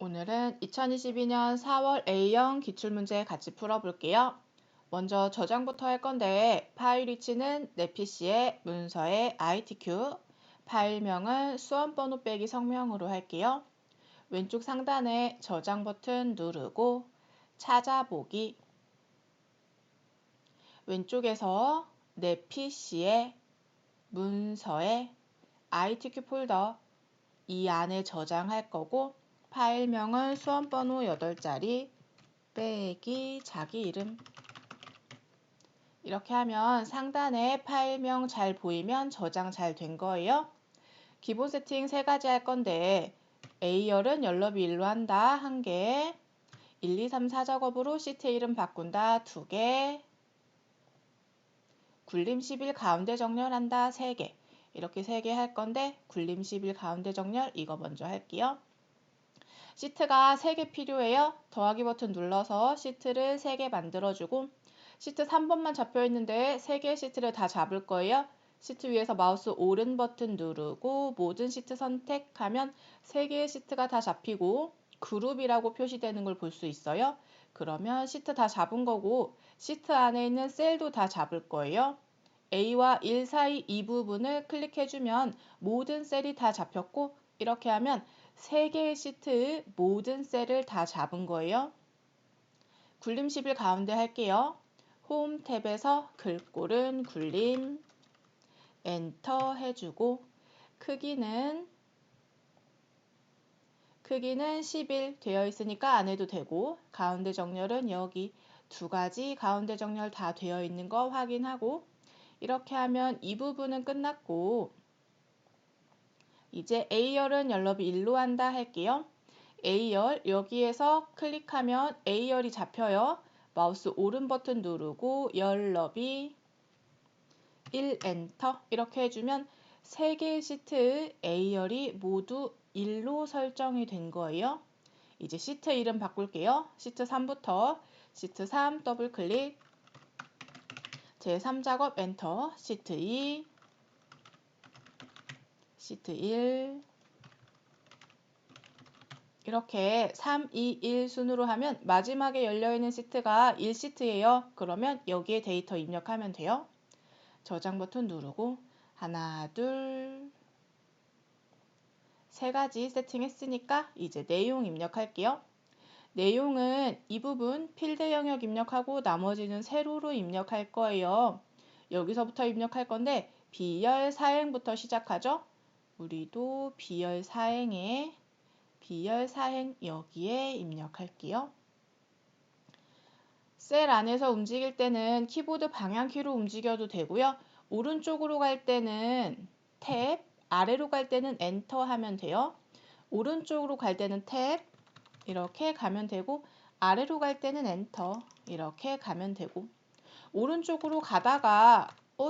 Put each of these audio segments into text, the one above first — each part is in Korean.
오늘은 2022년 4월 A형 기출문제 같이 풀어볼게요. 먼저 저장부터 할 건데 파일 위치는 내 PC의 문서의 ITQ, 파일명은 수험번호 빼기 성명으로 할게요. 왼쪽 상단에 저장 버튼 누르고 찾아보기, 왼쪽에서 내 PC의 문서의 ITQ 폴더 이 안에 저장할 거고 파일명은 수험번호 8자리 빼기 자기 이름. 이렇게 하면 상단에 파일명 잘 보이면 저장 잘 된 거예요. 기본 세팅 3가지 할 건데 A열은 열너비 1로 한다 1개, 1, 2, 3, 4작업으로 시트 이름 바꾼다 2개, 굴림 10일 가운데 정렬한다 3개. 이렇게 3개 할 건데 굴림 10일 가운데 정렬 이거 먼저 할게요. 시트가 3개 필요해요. 더하기 버튼 눌러서 시트를 3개 만들어주고 시트 3번만 잡혀있는데 3개의 시트를 다 잡을 거예요. 시트 위에서 마우스 오른 버튼 누르고 모든 시트 선택하면 3개의 시트가 다 잡히고 그룹이라고 표시되는 걸 볼 수 있어요. 그러면 시트 다 잡은 거고 시트 안에 있는 셀도 다 잡을 거예요. A와 1 사이 이 부분을 클릭해주면 모든 셀이 다 잡혔고 이렇게 하면 3개의 시트 모든 셀을 다 잡은 거예요. 굴림 10일 가운데 할게요. 홈 탭에서 글꼴은 굴림, 엔터 해주고 크기는 10일 되어 있으니까 안 해도 되고 가운데 정렬은 여기 2가지 가운데 정렬 다 되어 있는 거 확인하고 이렇게 하면 이 부분은 끝났고 이제 A열은 열너비 1로 한다 할게요. A열 여기에서 클릭하면 A열이 잡혀요. 마우스 오른 버튼 누르고 열너비 1 엔터 이렇게 해주면 3개의 시트 A열이 모두 1로 설정이 된 거예요. 이제 시트 이름 바꿀게요. 시트 3부터 시트 3 더블 클릭 제3작업 엔터 시트 2 시트 1 이렇게 3, 2, 1 순으로 하면 마지막에 열려있는 시트가 1시트예요. 그러면 여기에 데이터 입력하면 돼요. 저장 버튼 누르고 하나, 둘, 3가지 세팅했으니까 이제 내용 입력할게요. 내용은 이 부분 필드 영역 입력하고 나머지는 세로로 입력할 거예요. 여기서부터 입력할 건데 B열 사행부터 시작하죠. 우리도 B열 사행에 B열 사행 여기에 입력할게요. 셀 안에서 움직일 때는 키보드 방향키로 움직여도 되고요. 오른쪽으로 갈 때는 탭, 아래로 갈 때는 엔터 하면 돼요. 오른쪽으로 갈 때는 탭 이렇게 가면 되고 아래로 갈 때는 엔터 이렇게 가면 되고 오른쪽으로 가다가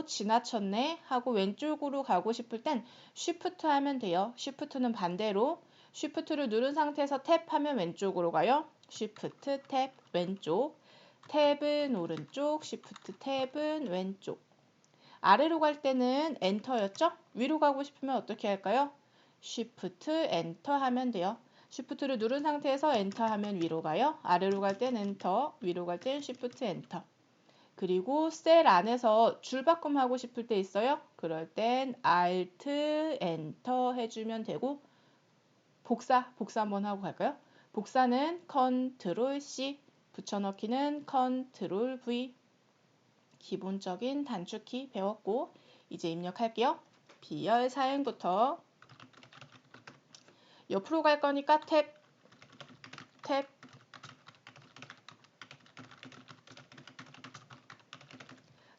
지나쳤네 하고 왼쪽으로 가고 싶을 땐 쉬프트 하면 돼요. 쉬프트는 반대로 쉬프트를 누른 상태에서 탭하면 왼쪽으로 가요. 쉬프트 탭 왼쪽 탭은 오른쪽 쉬프트 탭은 왼쪽 아래로 갈 때는 엔터였죠? 위로 가고 싶으면 어떻게 할까요? 쉬프트 엔터 하면 돼요. 쉬프트를 누른 상태에서 엔터 하면 위로 가요. 아래로 갈 땐 엔터, 위로 갈 땐 쉬프트 엔터. 그리고 셀 안에서 줄바꿈 하고 싶을 때 있어요. 그럴 땐 Alt, 엔터 해주면 되고 복사 한번 하고 갈까요? 복사는 Ctrl C, 붙여넣기는 Ctrl V. 기본적인 단축키 배웠고 이제 입력할게요. B열 사행부터 옆으로 갈 거니까 탭, 탭,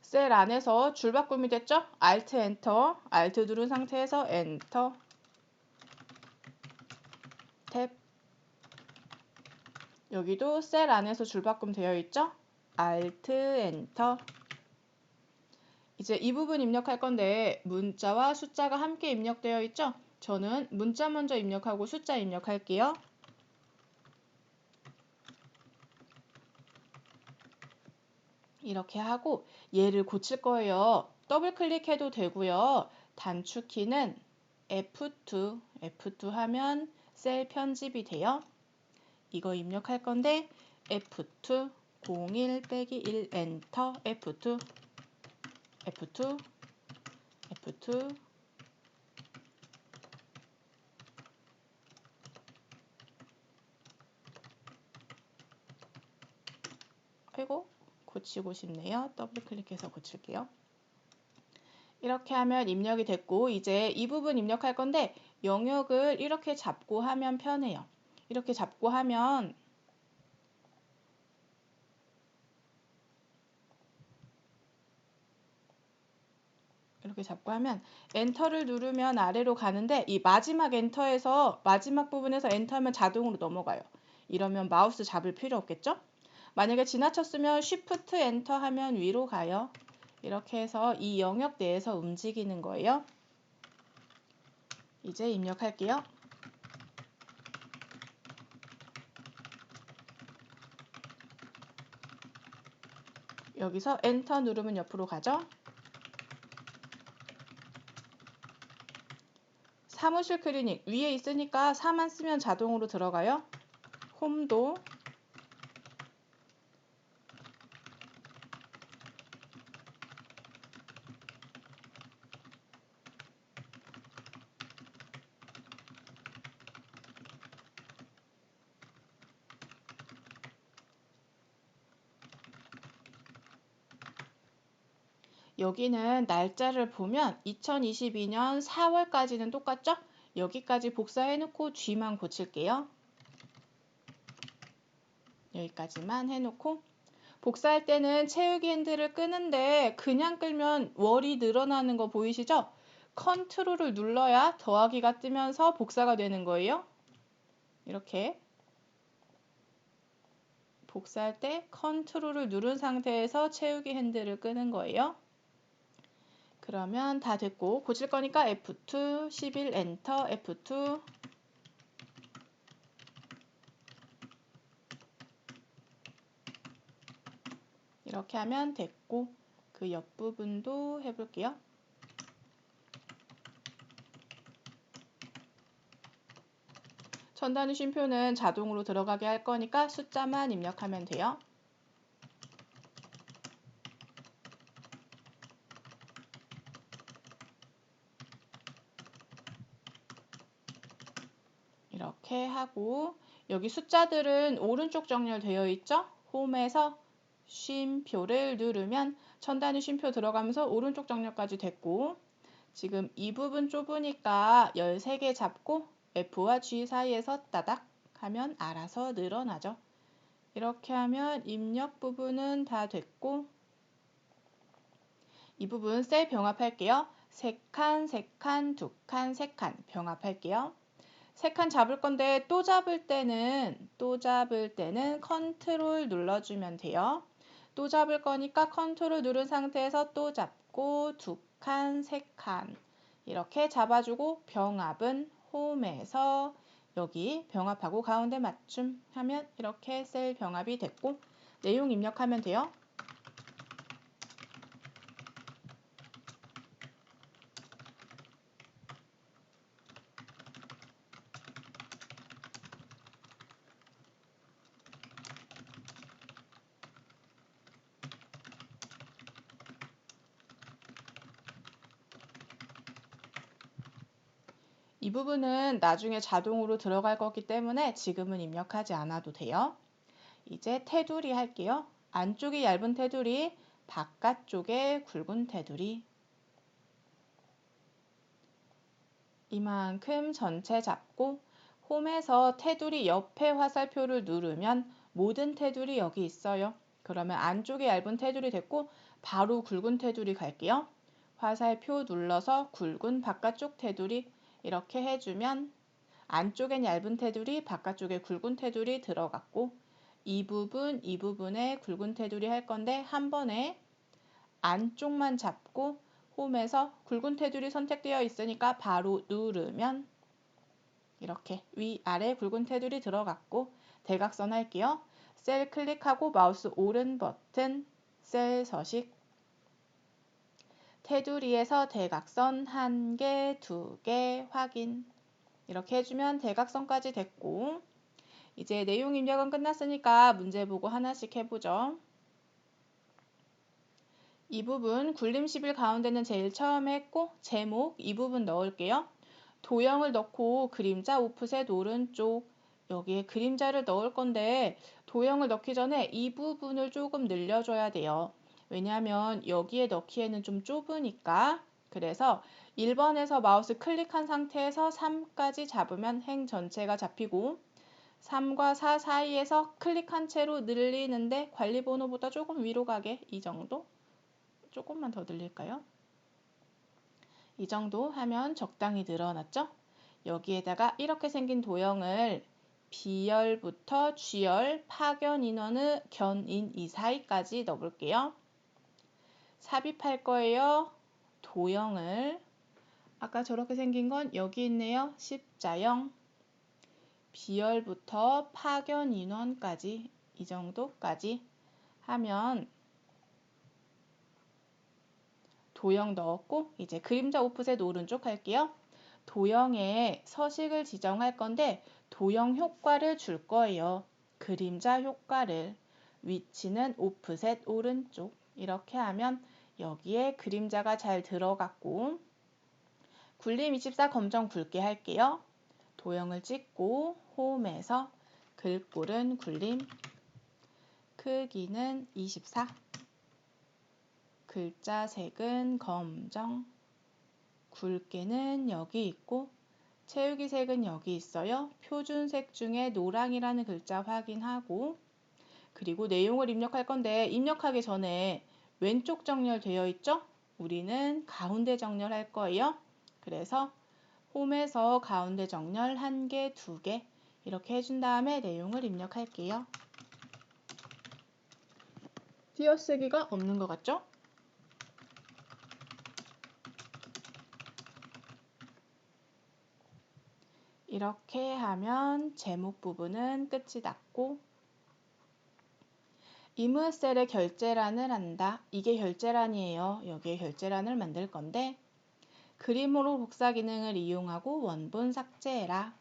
셀 안에서 줄바꿈이 됐죠? Alt 엔터, Alt 누른 상태에서 엔터, 탭. 여기도 셀 안에서 줄바꿈 되어 있죠? Alt 엔터. 이제 이 부분 입력할 건데 문자와 숫자가 함께 입력되어 있죠? 저는 문자 먼저 입력하고 숫자 입력할게요. 이렇게 하고 얘를 고칠 거예요. 더블 클릭해도 되고요. 단축키는 F2 하면 셀 편집이 돼요. 이거 입력할 건데 F2 01 빼기 1 엔터 F2 F2 F2 아이고 고치고 싶네요. 더블 클릭해서 고칠게요. 이렇게 하면 입력이 됐고 이제 이 부분 입력할 건데 영역을 이렇게 잡고 하면 편해요. 이렇게 잡고 하면 엔터를 누르면 아래로 가는데 이 마지막 엔터에서 마지막 부분에서 엔터하면 자동으로 넘어가요. 이러면 마우스 잡을 필요 없겠죠? 만약에 지나쳤으면 쉬프트 엔터 하면 위로 가요. 이렇게 해서 이 영역 내에서 움직이는 거예요. 이제 입력할게요. 여기서 엔터 누르면 옆으로 가죠. 사무실 클리닉 위에 있으니까 4만 쓰면 자동으로 들어가요. 홈도 여기는 날짜를 보면 2022년 4월까지는 똑같죠? 여기까지 복사해놓고 G만 고칠게요. 여기까지만 해놓고 복사할 때는 채우기 핸들을 끄는데 그냥 끌면 월이 늘어나는 거 보이시죠? 컨트롤을 눌러야 더하기가 뜨면서 복사가 되는 거예요. 이렇게 복사할 때 컨트롤을 누른 상태에서 채우기 핸들을 끄는 거예요. 그러면 다 됐고 고칠 거니까 F2 11 엔터 F2 이렇게 하면 됐고 그 옆부분도 해볼게요. 첨단의 쉼표는 자동으로 들어가게 할 거니까 숫자만 입력하면 돼요. 이렇게 하고 여기 숫자들은 오른쪽 정렬되어 있죠? 홈에서 쉼표를 누르면 첨단의 쉼표 들어가면서 오른쪽 정렬까지 됐고 지금 이 부분 좁으니까 13개 잡고 F와 G 사이에서 따닥 하면 알아서 늘어나죠. 이렇게 하면 입력 부분은 다 됐고 이 부분 셀 병합할게요. 3칸, 3칸, 2칸, 3칸 병합할게요. 3칸 잡을 건데 또 잡을 때는 컨트롤 눌러주면 돼요. 또 잡을 거니까 컨트롤 누른 상태에서 또 잡고 2칸, 3칸 이렇게 잡아주고 병합은 홈에서 여기 병합하고 가운데 맞춤 하면 이렇게 셀 병합이 됐고 내용 입력하면 돼요. 이 부분은 나중에 자동으로 들어갈 거기 때문에 지금은 입력하지 않아도 돼요. 이제 테두리 할게요. 안쪽이 얇은 테두리, 바깥쪽에 굵은 테두리. 이만큼 전체 잡고 홈에서 테두리 옆에 화살표를 누르면 모든 테두리 여기 있어요. 그러면 안쪽에 얇은 테두리 됐고 바로 굵은 테두리 갈게요. 화살표 눌러서 굵은 바깥쪽 테두리 이렇게 해주면 안쪽엔 얇은 테두리, 바깥쪽에 굵은 테두리 들어갔고 이 부분에 굵은 테두리 할 건데 한 번에 안쪽만 잡고 홈에서 굵은 테두리 선택되어 있으니까 바로 누르면 이렇게 위아래 굵은 테두리 들어갔고 대각선 할게요. 셀 클릭하고 마우스 오른 버튼 셀 서식 테두리에서 대각선 1개, 2개 확인 이렇게 해주면 대각선까지 됐고 이제 내용 입력은 끝났으니까 문제 보고 하나씩 해보죠. 이 부분 굴림 11 가운데는 제일 처음에 했고 제목 이 부분 넣을게요. 도형을 넣고 그림자 오프셋 오른쪽 여기에 그림자를 넣을 건데 도형을 넣기 전에 이 부분을 조금 늘려줘야 돼요. 왜냐하면 여기에 넣기에는 좀 좁으니까. 그래서 1번에서 마우스 클릭한 상태에서 3까지 잡으면 행 전체가 잡히고 3과 4 사이에서 클릭한 채로 늘리는데 관리번호보다 조금 위로 가게 이 정도? 조금만 더 늘릴까요? 이 정도 하면 적당히 늘어났죠? 여기에다가 이렇게 생긴 도형을 B열부터 G열, 파견 인원의 견인 이 사이까지 넣어볼게요. 삽입할 거예요. 도형을 아까 저렇게 생긴 건 여기 있네요. 십자형 B열부터 파견 인원까지 이 정도까지 하면 도형 넣었고 이제 그림자 오프셋 오른쪽 할게요. 도형에 서식을 지정할 건데 도형 효과를 줄 거예요. 그림자 효과를. 위치는 오프셋 오른쪽. 이렇게 하면 여기에 그림자가 잘 들어갔고 굴림 24 검정 굵게 할게요. 도형을 찍고 홈에서 글꼴은 굴림 크기는 24 글자 색은 검정 굵게는 여기 있고 채우기 색은 여기 있어요. 표준색 중에 노랑이라는 글자 확인하고 그리고 내용을 입력할 건데 입력하기 전에 왼쪽 정렬 되어 있죠? 우리는 가운데 정렬할 거예요. 그래서 홈에서 가운데 정렬 1개, 2개 이렇게 해준 다음에 내용을 입력할게요. 띄어쓰기가 없는 것 같죠? 이렇게 하면 제목 부분은 끝이 났고 이무셀에 결제란을 한다. 이게 결제란이에요. 여기에 결제란을 만들 건데 그림으로 복사 기능을 이용하고 원본 삭제해라.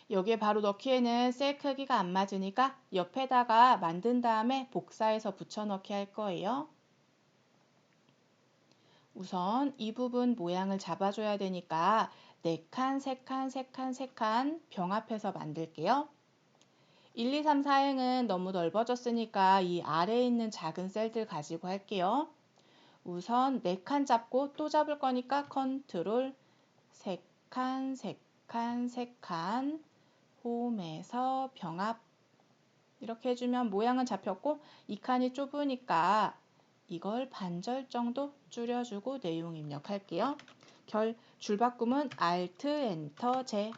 여기에 바로 넣기에는 셀 크기가 안 맞으니까 옆에다가 만든 다음에 복사해서 붙여넣기 할 거예요. 우선 이 부분 모양을 잡아줘야 되니까 4칸, 3칸, 3칸, 3칸 병합해서 만들게요. 1, 2, 3, 4행은 너무 넓어졌으니까 이 아래에 있는 작은 셀들 가지고 할게요. 우선 4칸 잡고 또 잡을 거니까 컨트롤 3칸, 3칸, 3칸 홈에서 병합 이렇게 해주면 모양은 잡혔고 이 칸이 좁으니까 이걸 반절 정도 줄여주고 내용 입력할게요. 줄 바꿈은 Alt, Enter, J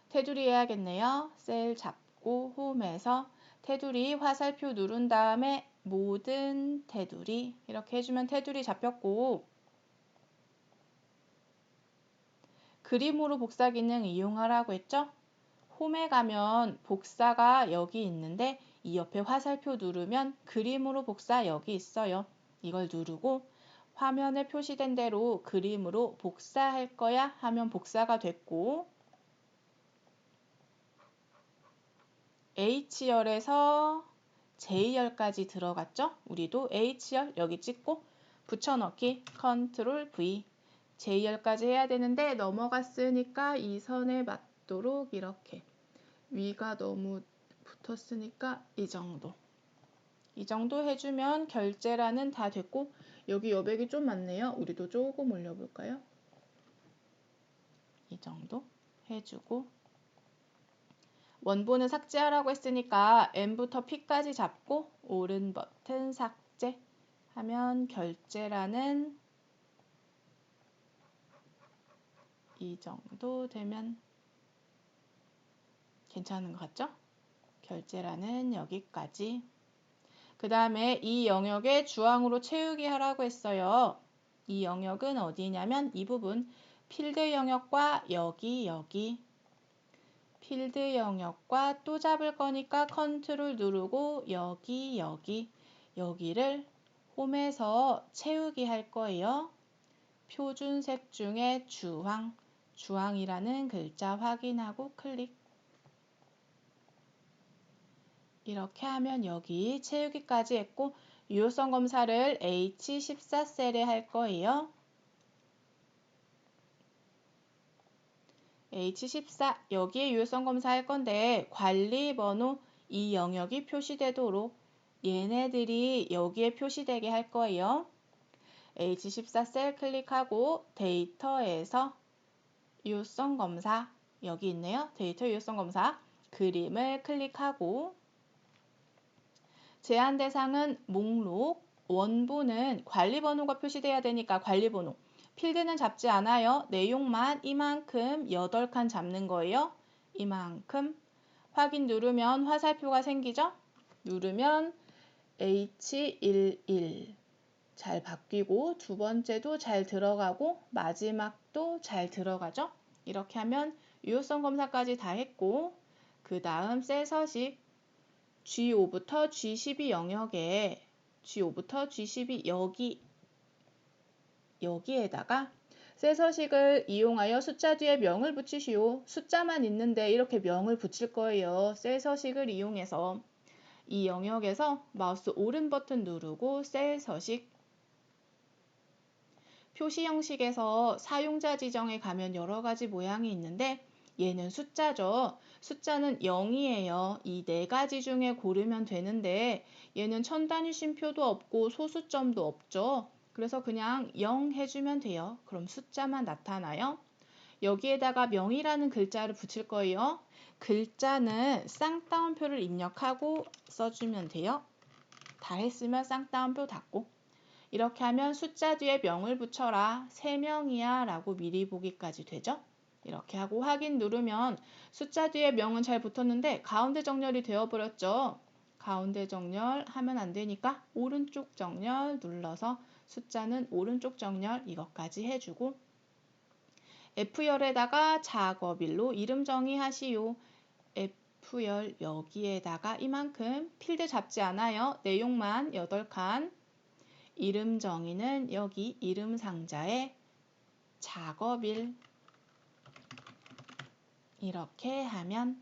테두리 해야겠네요. 셀 잡고 홈에서 테두리 화살표 누른 다음에 모든 테두리 이렇게 해주면 테두리 잡혔고 그림으로 복사 기능 이용하라고 했죠? 홈에 가면 복사가 여기 있는데 이 옆에 화살표 누르면 그림으로 복사 여기 있어요. 이걸 누르고 화면에 표시된 대로 그림으로 복사할 거야 하면 복사가 됐고 H열에서 J열까지 들어갔죠? 우리도 H열 여기 찍고 붙여넣기 컨트롤 V J열까지 해야 되는데 넘어갔으니까 이 선에 맞도록 이렇게 위가 너무 붙었으니까 이 정도 해주면 결제란은 다 됐고 여기 여백이 좀 많네요. 우리도 조금 올려볼까요? 이 정도 해주고 원본은 삭제하라고 했으니까 M부터 P까지 잡고 오른 버튼 삭제 하면 결제란은 이 정도 되면 괜찮은 것 같죠? 결제란은 여기까지. 그 다음에 이 영역에 주황으로 채우기 하라고 했어요. 이 영역은 어디냐면 이 부분 필드 영역과 여기 필드 영역과 또 잡을 거니까 컨트롤 누르고 여기를 홈에서 채우기 할 거예요. 표준색 중에 주황이라는 글자 확인하고 클릭. 이렇게 하면 여기 채우기까지 했고 유효성 검사를 H14셀에 할 거예요. H14 여기에 유효성 검사할 건데 관리 번호 이 영역이 표시되도록 얘네들이 여기에 표시되게 할 거예요. H14셀 클릭하고 데이터에서 유효성 검사 여기 있네요. 데이터 유효성 검사 그림을 클릭하고 제한 대상은 목록, 원본은 관리번호가 표시돼야 되니까 관리번호. 필드는 잡지 않아요. 내용만 이만큼 8칸 잡는 거예요. 이만큼. 확인 누르면 화살표가 생기죠? 누르면 H11 잘 바뀌고 두 번째도 잘 들어가고 마지막도 잘 들어가죠? 이렇게 하면 유효성 검사까지 다 했고 그 다음 셀 서식 G5부터 G12 영역에 G5부터 G12 여기에다가 셀 서식을 이용하여 숫자 뒤에 명을 붙이시오. 숫자만 있는데 이렇게 명을 붙일 거예요. 셀 서식을 이용해서 이 영역에서 마우스 오른 버튼 누르고 셀 서식 표시 형식에서 사용자 지정에 가면 여러 가지 모양이 있는데 얘는 숫자죠. 숫자는 0이에요. 이 네 가지 중에 고르면 되는데 얘는 천 단위 쉼표도 없고 소수점도 없죠. 그래서 그냥 0 해주면 돼요. 그럼 숫자만 나타나요. 여기에다가 명이라는 글자를 붙일 거예요. 글자는 쌍따옴표를 입력하고 써주면 돼요. 다 했으면 쌍따옴표 닫고 이렇게 하면 숫자 뒤에 명을 붙여라. 3명이야 라고 미리 보기까지 되죠. 이렇게 하고 확인 누르면 숫자 뒤에 명은 잘 붙었는데 가운데 정렬이 되어버렸죠. 가운데 정렬 하면 안 되니까 오른쪽 정렬 눌러서 숫자는 오른쪽 정렬 이것까지 해주고 F열에다가 작업일로 이름 정의하시오. F열 여기에다가 이만큼 필드 잡지 않아요. 내용만 8칸 이름 정의는 여기 이름 상자에 작업일 이렇게 하면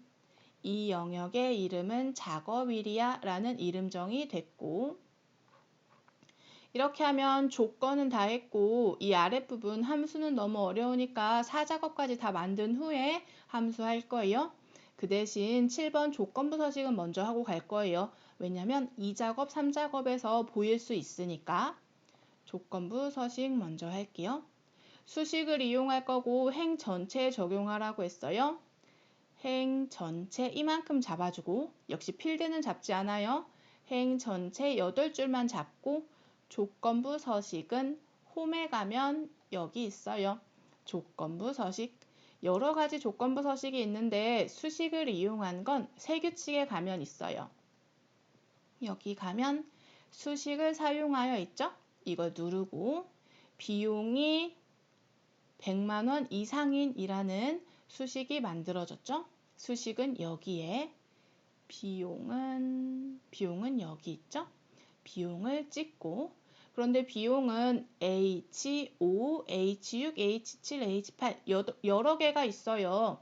이 영역의 이름은 작업일이야 라는 이름 정의 됐고 이렇게 하면 조건은 다 했고 이 아랫부분 함수는 너무 어려우니까 4작업까지 다 만든 후에 함수 할 거예요. 그 대신 7번 조건부 서식은 먼저 하고 갈 거예요. 왜냐면 2작업, 3작업에서 보일 수 있으니까 조건부 서식 먼저 할게요. 수식을 이용할 거고 행 전체에 적용하라고 했어요. 행 전체 이만큼 잡아주고 역시 필드는 잡지 않아요. 행 전체 8줄만 잡고 조건부 서식은 홈에 가면 여기 있어요. 조건부 서식 여러 가지 조건부 서식이 있는데 수식을 이용한 건 세규칙에 가면 있어요. 여기 가면 수식을 사용하여 있죠. 이걸 누르고 비용이 100만 원 이상인이라는 수식이 만들어졌죠. 수식은 여기에 비용은 여기 있죠. 비용을 찍고 그런데 비용은 H5, H6, H7, H8 여러 개가 있어요.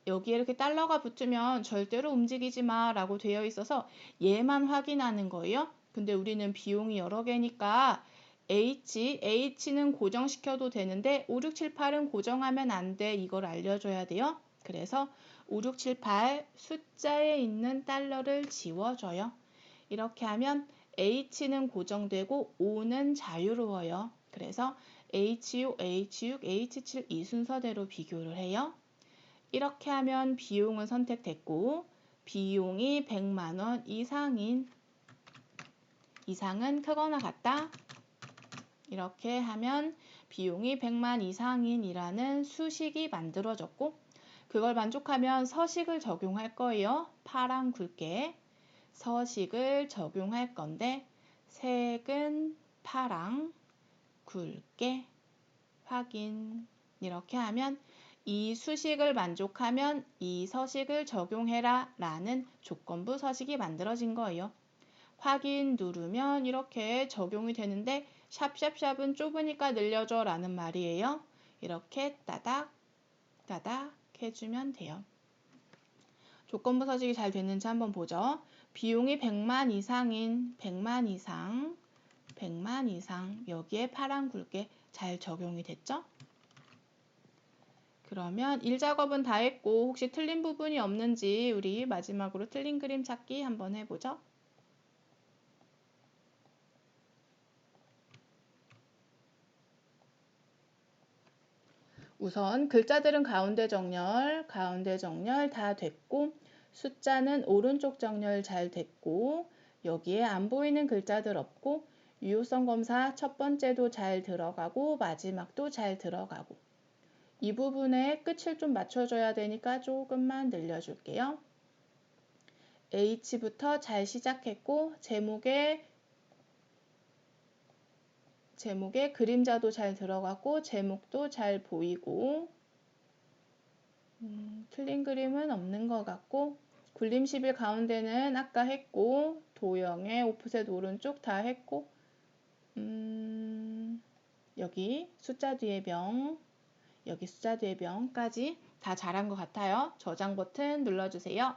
여기에 이렇게 달러가 붙으면 절대로 움직이지 마 라고 되어 있어서 얘만 확인하는 거예요. 근데 우리는 비용이 여러 개니까 H는 고정시켜도 되는데 5, 6, 7, 8은 고정하면 안 돼. 이걸 알려줘야 돼요. 그래서 5, 6, 7, 8 숫자에 있는 달러를 지워줘요. 이렇게 하면 H는 고정되고 5는 자유로워요. 그래서 H5, H6, H7 이 순서대로 비교를 해요. 이렇게 하면 비용은 선택됐고 비용이 100만 원 이상은 크거나 같다. 이렇게 하면 비용이 100만 이상인이라는 수식이 만들어졌고 그걸 만족하면 서식을 적용할 거예요. 파랑 굵게 서식을 적용할 건데 색은 파랑 굵게 확인 이렇게 하면 이 수식을 만족하면 이 서식을 적용해라 라는 조건부 서식이 만들어진 거예요. 확인 누르면 이렇게 적용이 되는데 샵샵샵은 좁으니까 늘려줘 라는 말이에요. 이렇게 따닥 따닥 해주면 돼요. 조건부 서식이 잘 됐는지 한번 보죠. 비용이 100만 이상인 100만 이상 여기에 파란 굵게 잘 적용이 됐죠? 그러면 일작업은 다 했고 혹시 틀린 부분이 없는지 우리 마지막으로 틀린 그림 찾기 한번 해보죠. 우선 글자들은 가운데 정렬 다 됐고 숫자는 오른쪽 정렬 잘 됐고 여기에 안 보이는 글자들 없고 유효성 검사 첫 번째도 잘 들어가고 마지막도 잘 들어가고 이 부분에 끝을 좀 맞춰줘야 되니까 조금만 늘려줄게요. H부터 잘 시작했고 제목에 그림자도 잘 들어가고 제목도 잘 보이고 틀린 그림은 없는 것 같고 굴림 10일 가운데는 아까 했고 도형의 오프셋 오른쪽 다 했고 여기 숫자 뒤에 병까지 다 잘한 것 같아요. 저장 버튼 눌러주세요.